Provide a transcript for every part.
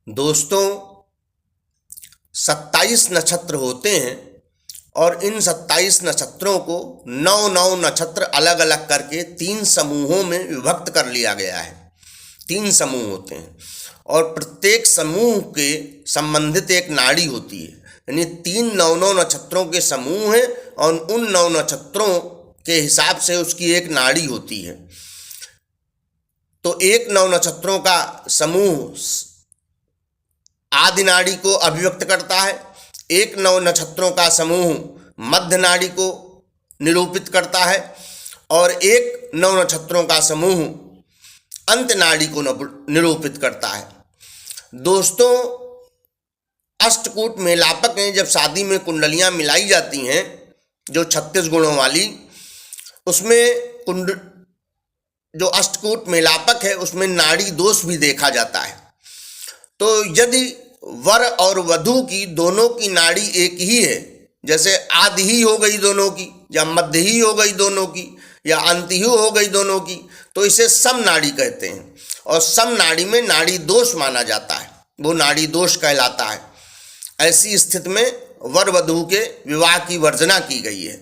दोस्तों 27 नक्षत्र होते हैं और इन 27 नक्षत्रों को 9 नक्षत्र अलग अलग करके 3 समूहों में विभक्त कर लिया गया है। 3 समूह होते हैं और प्रत्येक समूह के संबंधित एक नाड़ी होती है, यानी 3 9 नक्षत्रों के समूह हैं और उन 9 नक्षत्रों के हिसाब से उसकी एक नाड़ी होती है। तो एक 9 नक्षत्रों का समूह आदि नाड़ी को अभिव्यक्त करता है, एक 9 नक्षत्रों का समूह मध्य नाड़ी को निरूपित करता है और एक 9 नक्षत्रों का समूह अंत नाड़ी को निरूपित करता है। दोस्तों अष्टकूट मेलापक में जब शादी में कुंडलियां मिलाई जाती हैं जो 36 गुणों वाली, उसमें जो अष्टकूट मेलापक है उसमें नाड़ी दोष भी देखा जाता है। तो यदि वर और वधू की दोनों की नाड़ी एक ही है, जैसे आदि ही हो गई दोनों की, या मध्य ही हो गई दोनों की, या अंत ही हो गई दोनों की, तो इसे सम नाड़ी कहते हैं और सम नाड़ी में नाड़ी दोष माना जाता है, वो नाड़ी दोष कहलाता है। ऐसी स्थिति में वर वधू के विवाह की वर्जना की गई है।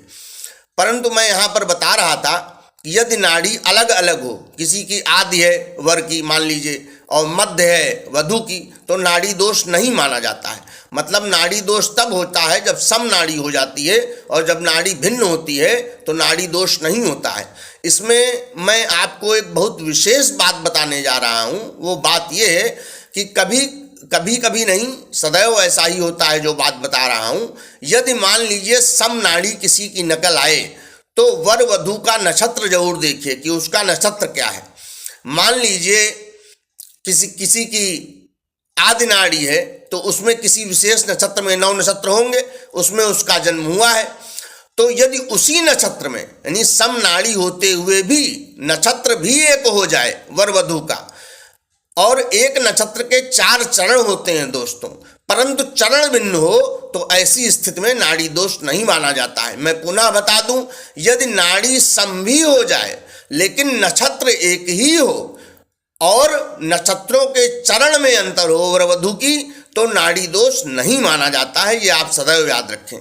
परंतु मैं यहाँ पर बता रहा था कि यदि नाड़ी अलग अलग हो, किसी की आदि है वर की मान लीजिए और मध्य है वधू की, तो नाड़ी दोष नहीं माना जाता है। मतलब नाड़ी दोष तब होता है जब सम नाड़ी हो जाती है और जब नाड़ी भिन्न होती है तो नाड़ी दोष नहीं होता है। इसमें मैं आपको एक बहुत विशेष बात बताने जा रहा हूँ। वो बात ये है कि कभी नहीं, सदैव ऐसा ही होता है जो बात बता रहा हूँ। यदि मान लीजिए सम नाड़ी किसी की नकल आए तो वर वधू का नक्षत्र जरूर देखिए कि उसका नक्षत्र क्या है। मान लीजिए किसी की आदि नाड़ी है तो उसमें किसी विशेष नक्षत्र में 9 नक्षत्र होंगे, उसमें उसका जन्म हुआ है। तो यदि उसी नक्षत्र में यानी सम नाड़ी होते हुए भी नक्षत्र भी एक हो जाए वर वधू का, और एक नक्षत्र के 4 चरण होते हैं दोस्तों, परंतु चरण भिन्न हो, तो ऐसी स्थिति में नाड़ी दोष नहीं माना जाता है। मैं पुनः बता दूं, यदि नाड़ी सम भी हो जाए लेकिन नक्षत्र एक ही हो और नक्षत्रों के चरण में अंतर हो वर वधू की, तो नाड़ी दोष नहीं माना जाता है। ये आप सदैव याद रखें।